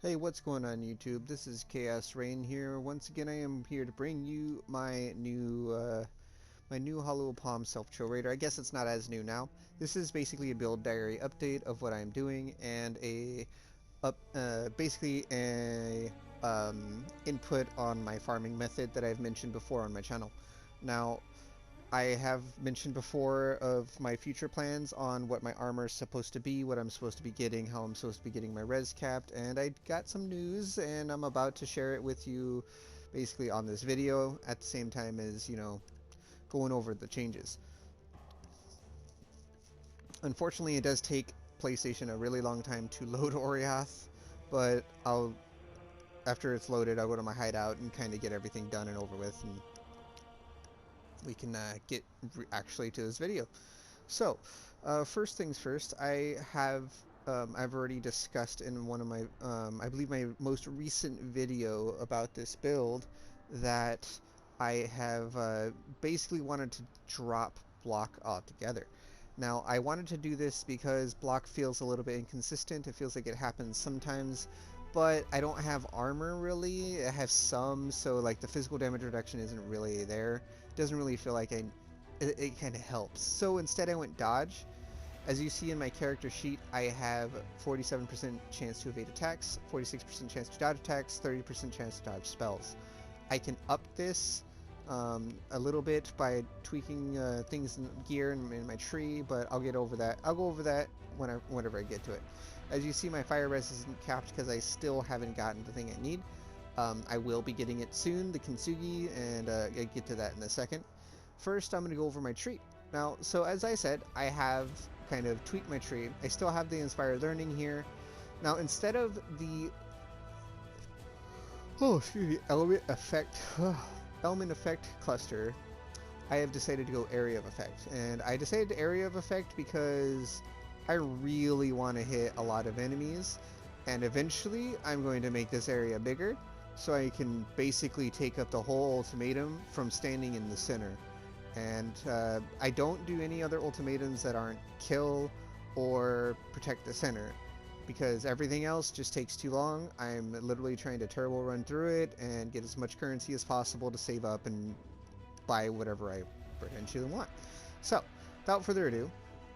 Hey, what's going on YouTube? This is Chaos-Reighn here. Once again, I am here to bring you my new Hollow Palm Self-Chill Raider. I guess it's not as new now. This is basically a build diary update of what I'm doing and basically a input on my farming method that I've mentioned before on my channel. Now, I have mentioned before of my future plans on what my armor is supposed to be, what I'm supposed to be getting, how I'm supposed to be getting my res capped, and I got some news and I'm about to share it with you basically on this video at the same time as, going over the changes. Unfortunately, it does take PlayStation a really long time to load Oriath, but after it's loaded, I'll go to my hideout and kind of get everything done and over with, and we can get actually to this video. So, first things first, I've already discussed in one of my, I believe my most recent video about this build that I have basically wanted to drop block altogether. Now, I wanted to do this because block feels a little bit inconsistent. It feels like it happens sometimes, but I don't have armor really. I have some, so like the physical damage reduction isn't really there. It doesn't really feel like it kind of helps. So instead I went dodge. As you see in my character sheet, I have 47% chance to evade attacks, 46% chance to dodge attacks, 30% chance to dodge spells. I can up this a little bit by tweaking things in gear in my tree, but I'll get over that. I'll go over that whenever I get to it. As you see, my fire res isn't capped because I still haven't gotten the thing I need. I will be getting it soon, the Kintsugi, and I'll get to that in a second. First, I'm going to go over my tree. Now, so as I said, I have kind of tweaked my tree. I still have the Inspired Learning here. Now, instead of the element effect cluster, I have decided to go area of effect. And I decided area of effect because I really want to hit a lot of enemies, and eventually I'm going to make this area bigger so I can basically take up the whole ultimatum from standing in the center. And I don't do any other ultimatums that aren't kill or protect the center, because everything else just takes too long. I'm literally trying to turbo run through it and get as much currency as possible to save up and buy whatever I potentially want. So, without further ado,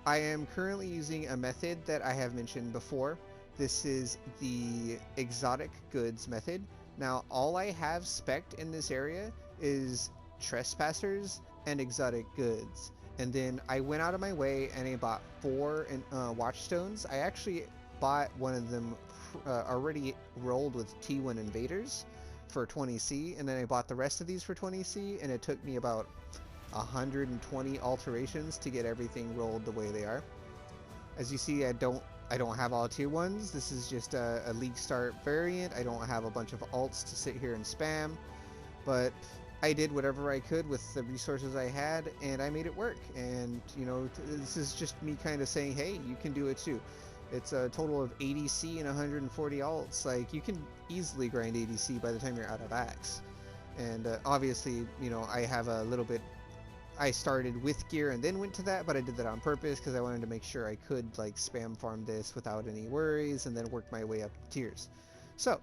I am currently using a method that I have mentioned before. This is the exotic goods method. Now, all I have spec'd in this area is trespassers and exotic goods. And then I went out of my way and I bought 4 watchstones. I actually bought one of them already rolled with T1 invaders for 20C, and then I bought the rest of these for 20C, and it took me about 120 alterations to get everything rolled the way they are. As you see, I don't have all tier 1s. This is just a league start variant. I don't have a bunch of alts to sit here and spam, but I did whatever I could with the resources I had, and I made it work. And this is just me kind of saying, hey, you can do it too. It's a total of 80C and 140 alts. Like, you can easily grind 80C by the time you're out of axe. And obviously, I have a little bit. I started with gear and then went to that, but I did that on purpose because I wanted to make sure I could like spam farm this without any worries and then work my way up the tiers. So,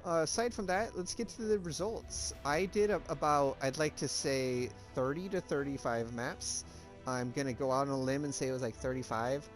aside from that, let's get to the results. I did about, I'd like to say 30 to 35 maps. I'm gonna go out on a limb and say it was like 35.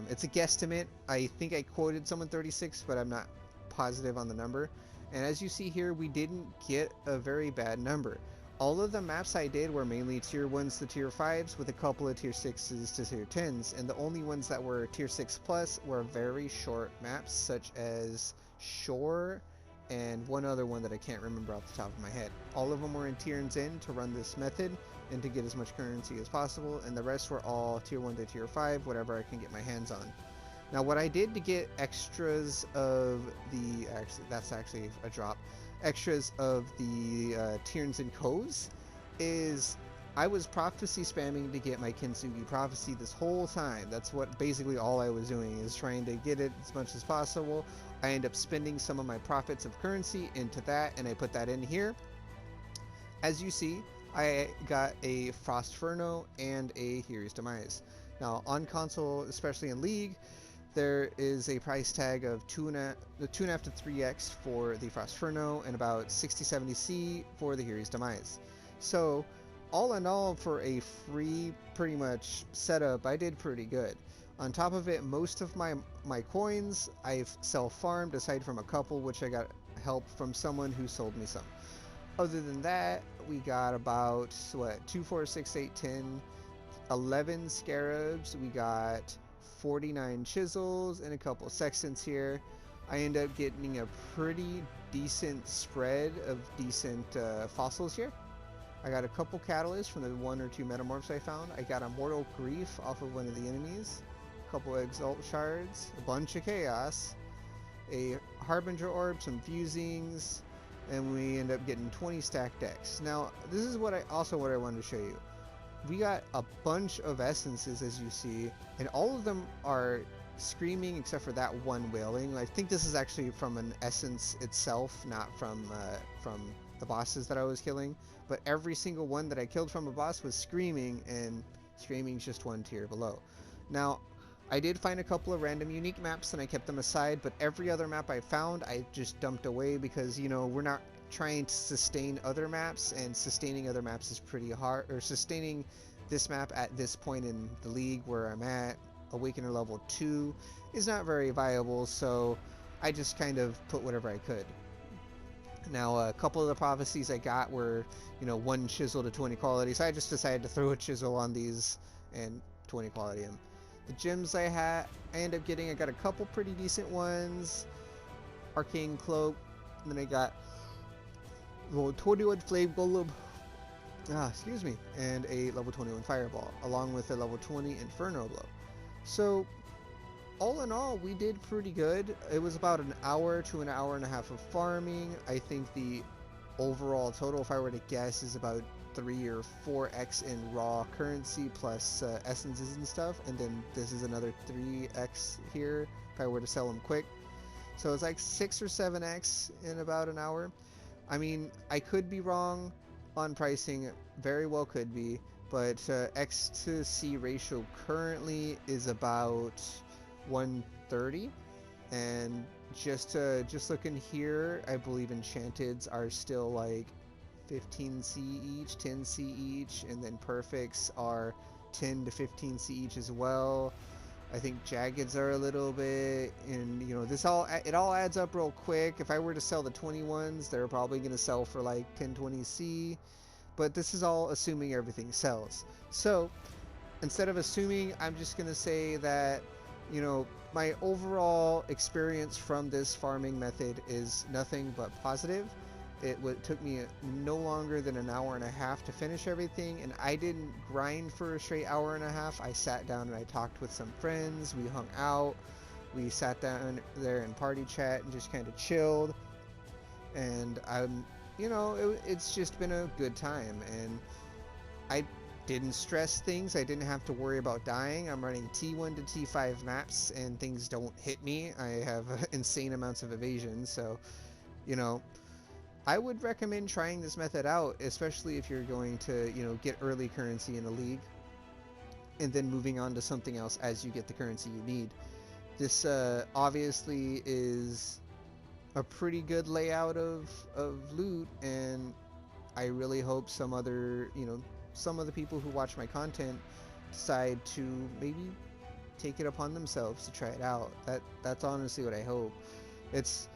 It's a guesstimate. I think I quoted someone 36, but I'm not positive on the number. And as you see here, we didn't get a very bad number. All of the maps I did were mainly tier 1s to tier 5s with a couple of tier 6s to tier 10s, and the only ones that were tier 6 plus were very short maps such as Shore and one other one that I can't remember off the top of my head. All of them were in tier N to run this method and to get as much currency as possible, and the rest were all tier 1 to tier 5, whatever I can get my hands on. Now, what I did to get extras of the, that's actually a drop, extras of the Tierns and Coves is I was prophecy spamming to get my Kintsugi prophecy this whole time. That's what basically all I was doing, is trying to get it as much as possible. I end up spending some of my profits of currency into that, and I put that in here. As you see, I got a Frostferno and a Hero's Demise. Now, on console, especially in League, there is a price tag of 2.5 to 3x for the Frostferno and about 60-70C for the Hero's Demise. So all in all, for a free pretty much setup, I did pretty good. On top of it, most of my coins I've self-farmed, aside from a couple which I got help from someone who sold me some. Other than that, we got about, what, 2, 4, 6, 8, 10, 11 scarabs. We got 49 chisels and a couple sextants here. I end up getting a pretty decent spread of decent fossils here. I got a couple catalysts from the 1 or 2 metamorphs I found. I got a Mortal Grief off of one of the enemies, a couple Exalt Shards, a bunch of Chaos, a Harbinger Orb, some Fusings, and we end up getting 20 stacked decks. Now, this is what I wanted to show you. We got a bunch of essences, as you see, and all of them are screaming except for that one wailing. I think this is actually from an essence itself, not from the bosses that I was killing. But every single one that I killed from a boss was screaming, and screaming's just one tier below. Now, I did find a couple of random unique maps and I kept them aside, but every other map I found I just dumped away because, you know, we're not trying to sustain other maps, and sustaining other maps is pretty hard, or sustaining this map at this point in the league where I'm at, Awakener level 2, is not very viable, so I just kind of put whatever I could. Now, a couple of the prophecies I got were, you know, 1 chisel to 20 quality, so I just decided to throw a chisel on these and 20 quality them. The gems I ended up getting, I got a couple pretty decent ones, Arcane Cloak, and then I got level 21 Flame Golem, excuse me, and a level 21 Fireball, along with a level 20 Inferno Blow. So, all in all, we did pretty good. It was about an hour to an hour and a half of farming. I think the overall total, if I were to guess, is about 3 or 4x in raw currency plus essences and stuff, and then this is another 3x here if I were to sell them quick. So it's like 6 or 7x in about an hour. I mean, I could be wrong on pricing, very well could be, but X to C ratio currently is about 130, and just looking here, I believe enchanteds are still like 15C each, 10C each, and then perfects are 10 to 15C each as well. I think jaggeds are a little bit, and you know, it all adds up real quick. If I were to sell the 21s, they're probably going to sell for like 10-20C, but this is all assuming everything sells. So instead of assuming, I'm just going to say that, you know, my overall experience from this farming method is nothing but positive. It took me no longer than an hour and a half to finish everything, and I didn't grind for a straight hour and a half. I sat down and I talked with some friends, we hung out, we sat down there in party chat and just kind of chilled, and you know, it's just been a good time, and I didn't stress things. I didn't have to worry about dying. I'm running T1 to T5 maps and things don't hit me. I have insane amounts of evasion, so, you know, I would recommend trying this method out, especially if you're going to, you know, get early currency in a league and then moving on to something else as you get the currency you need. This obviously is a pretty good layout of loot, and I really hope some other, you know, some of the people who watch my content decide to maybe take it upon themselves to try it out. That's honestly what I hope. It's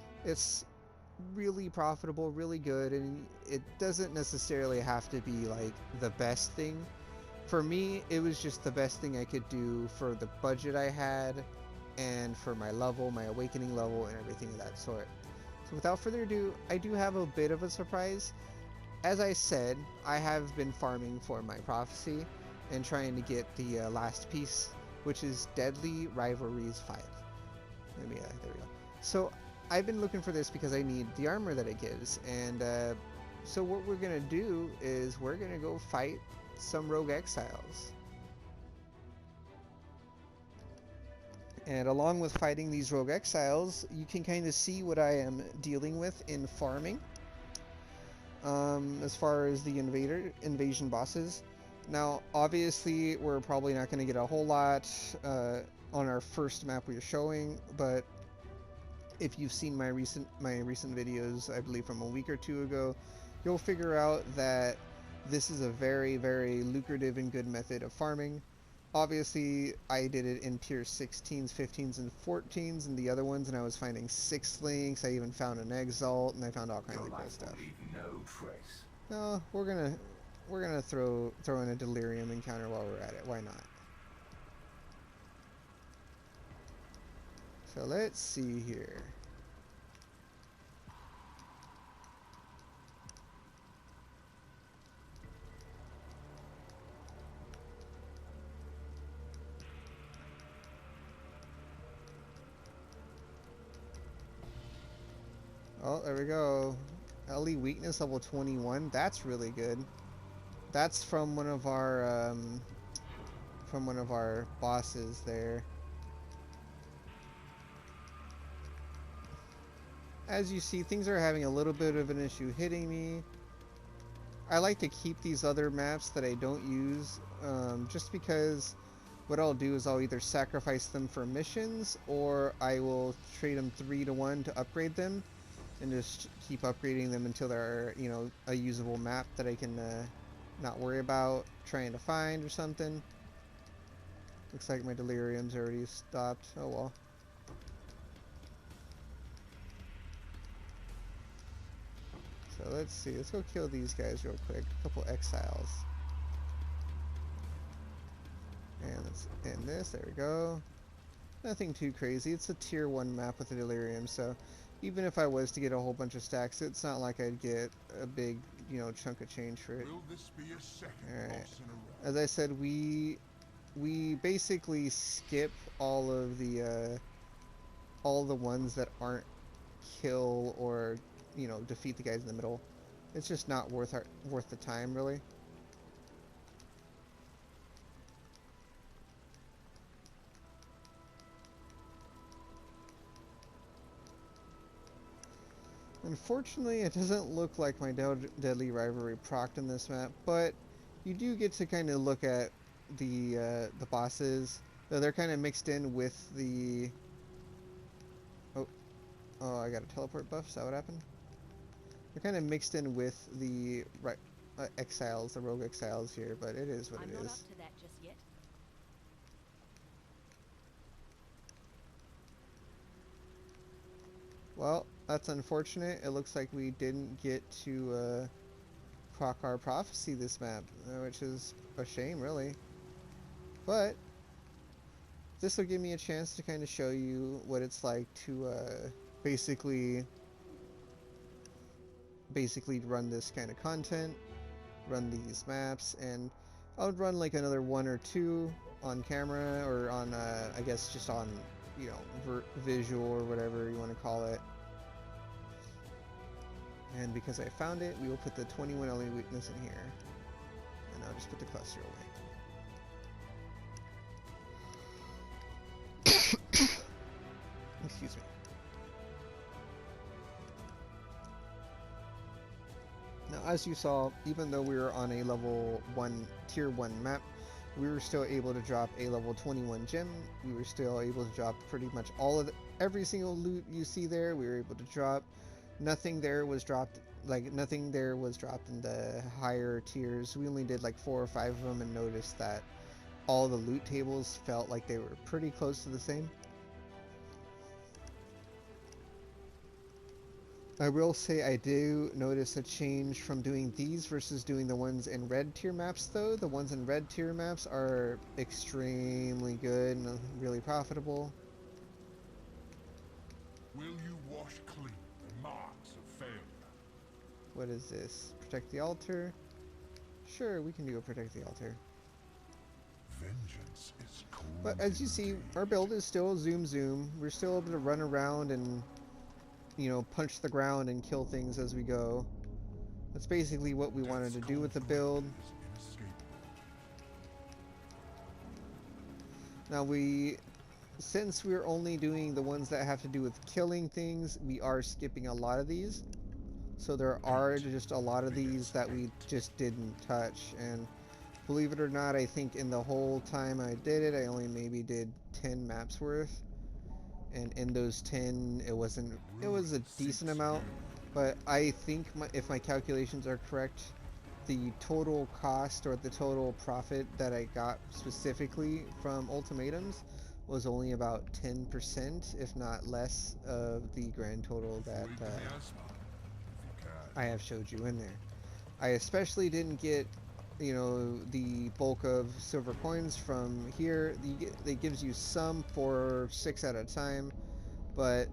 really profitable, really good, and it doesn't necessarily have to be like the best thing. For me, it was just the best thing I could do for the budget I had and for my level, my awakening level, and everything of that sort. So without further ado, I do have a bit of a surprise. As I said, I have been farming for my prophecy and trying to get the last piece, which is Deadly Rivalries 5. There we go. So I've been looking for this because I need the armor that it gives, and so what we're gonna do is we're gonna go fight some rogue exiles. And along with fighting these rogue exiles, you can kind of see what I am dealing with in farming. As far as the invasion bosses. Now, obviously, we're probably not going to get a whole lot on our first map we were showing, but if you've seen my recent videos, I believe from a week or two ago, you'll figure out that this is a very, very lucrative and good method of farming. Obviously, I did it in tier 16s, 15s, and 14s, and the other ones, and I was finding 6 links. I even found an exalt, and I found all kinds of cool stuff. No trace. No, we're gonna throw in a delirium encounter while we're at it. Why not? So let's see here. Oh, there we go. LE weakness level 21. That's really good. That's from one of our bosses there. As you see, things are having a little bit of an issue hitting me. I like to keep these other maps that I don't use, just because what I'll do is I'll either sacrifice them for missions, or I will trade them 3 to 1 to upgrade them, and just keep upgrading them until they're, you know, a usable map that I can not worry about trying to find or something. Looks like my delirium's already stopped. Oh well. So let's see. Let's go kill these guys real quick. A couple exiles. And let's end this. There we go. Nothing too crazy. It's a tier 1 map with a delirium, so even if I was to get a whole bunch of stacks, it's not like I'd get a big, you know, chunk of change for it. Alright. As I said, we basically skip all of the ones that aren't kill or, you know, defeat the guys in the middle. It's just not worth the time, really. Unfortunately, it doesn't look like my Deadly Rivalry procced in this map, but you do get to kind of look at the bosses. Though they're kind of mixed in with the... Oh, I got a teleport buff. Is that what happened? They're kind of mixed in with the exiles, the rogue exiles here, but it is what it is. I'm not up to that just yet. Well, that's unfortunate. It looks like we didn't get to proc our prophecy this map, which is a shame, really. But this will give me a chance to kind of show you what it's like to basically run this kind of content, run these maps, and I would run like another 1 or 2 on camera, or on I guess just on, you know, visual or whatever you want to call it. And because I found it, we will put the 21 LE weakness in here, and I'll just put the cluster away. Excuse me. Now, as you saw, even though we were on a level 1, tier 1 map, we were still able to drop a level 21 gem. We were still able to drop pretty much every single loot you see there. We were able to drop. Nothing there was dropped in the higher tiers. We only did like 4 or 5 of them, and noticed that all the loot tables felt like they were pretty close to the same. I will say I do notice a change from doing these versus doing the ones in red tier maps, though. The ones in red tier maps are extremely good and really profitable. Will you wash clean the marks of failure? What is this? Protect the altar? Sure, we can do a protect the altar. Vengeance is cold. But as you see, our build is still zoom. We're still able to run around and, you know, punch the ground and kill things as we go. That's basically what we wanted to do with the build. Now since we're only doing the ones that have to do with killing things, we are skipping a lot of these. So there are just a lot of these that we just didn't touch, and Believe it or not, I think in the whole time I did it, I only maybe did 10 maps worth. And in those 10, it was a decent amount. But I think if my calculations are correct, the total cost or the total profit that I got specifically from ultimatums was only about 10%, if not less, of the grand total that I have showed you in there. I especially didn't get, the bulk of silver coins from here. It gives you some for 6 at a time, but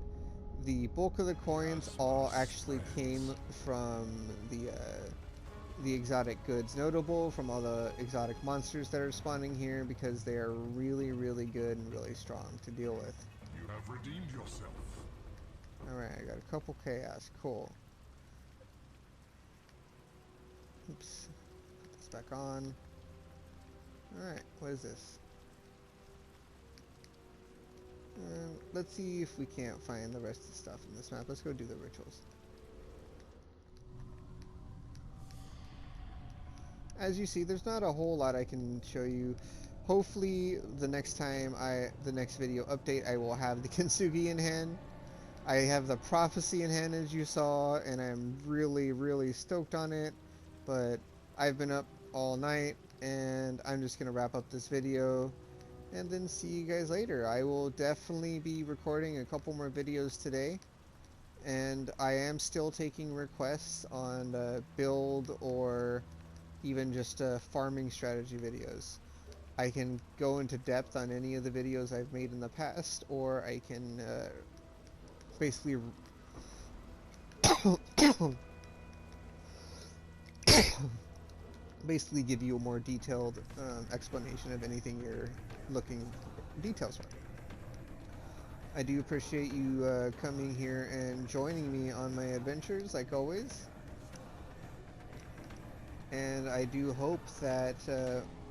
the bulk of the coins all actually came from the exotic goods, notable from all the exotic monsters that are spawning here, because they are really, really good and really strong to deal with. You have redeemed yourself. Alright, I got a couple chaos. Cool. Oops. Put this back on. Alright, what is this? Let's see if we can't find the rest of the stuff in this map. Let's go do the rituals. As you see, there's not a whole lot I can show you. Hopefully, the next video update, I will have the Kintsugi in hand. I have the prophecy in hand, as you saw, and I'm really, really stoked on it. But I've been up all night, and I'm just gonna wrap up this video and then see you guys later. I will definitely be recording a couple more videos today, and I am still taking requests on build or even just farming strategy videos. I can go into depth on any of the videos I've made in the past, or I can basically basically give you a more detailed explanation of anything you're looking details for. I do appreciate you coming here and joining me on my adventures, like always. And I do hope that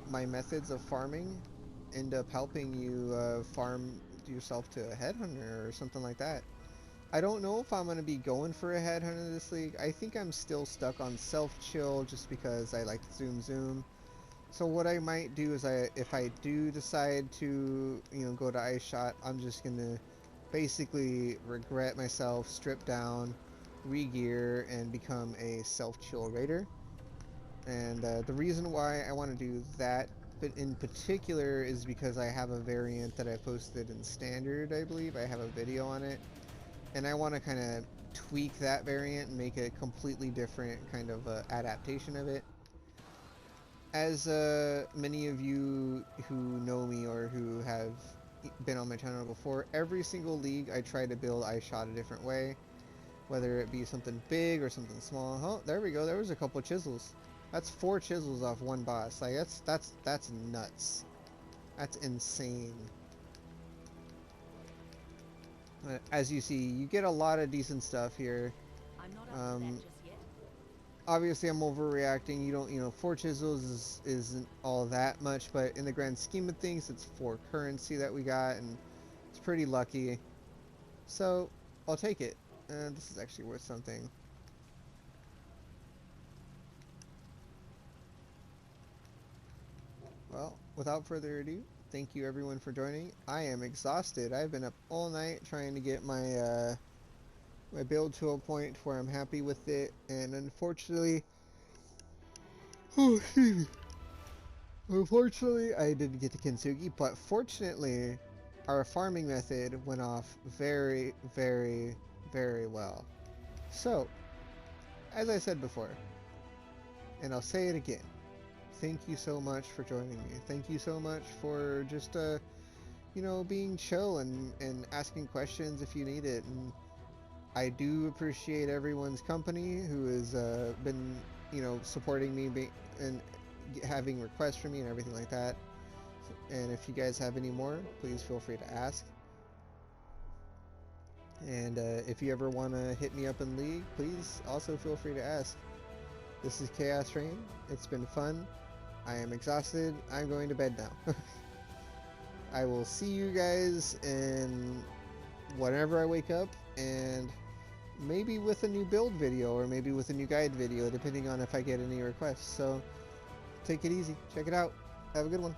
my methods of farming end up helping you farm yourself to a headhunter or something like that. I don't know if I'm going to be going for a headhunter this league. I think I'm still stuck on self-chill just because I like zoom. So what I might do is if I do decide to, go to Ice Shot, I'm just going to basically regret myself, strip down, re-gear, and become a self-chill raider. And the reason why I want to do that, but in particular, is because I have a variant that I posted in Standard, I believe. I have a video on it. And I want to kind of tweak that variant and make a completely different kind of adaptation of it. As many of you who know me or who have been on my channel before, every single league I try to build Ice Shot a different way. Whether it be something big or something small. Oh, there we go. There was a couple chisels. That's 4 chisels off one boss. Like that's nuts. That's insane. As you see, you get a lot of decent stuff here. I'm not up to that just yet. Obviously, I'm overreacting. You don't, 4 chisels isn't all that much, but in the grand scheme of things, it's 4 currency that we got, and it's pretty lucky. So I'll take it. This is actually worth something. Well, without further ado, thank you everyone for joining. I am exhausted. I've been up all night trying to get my my build to a point where I'm happy with it, and unfortunately, unfortunately, I didn't get the Kintsugi, but fortunately, our farming method went off very, very, very well. So, as I said before, and I'll say it again, thank you so much for joining me. Thank you so much for just, being chill and asking questions if you need it. And I do appreciate everyone's company who has been, supporting me and having requests from me and everything like that. And if you guys have any more, please feel free to ask. And if you ever want to hit me up in League, please also feel free to ask. This is Chaos-Reighn. It's been fun. I am exhausted. I'm going to bed now. I will see you guys in whenever I wake up, and maybe with a new build video or maybe with a new guide video, depending on if I get any requests. So Take it easy. Check it out. Have a good one.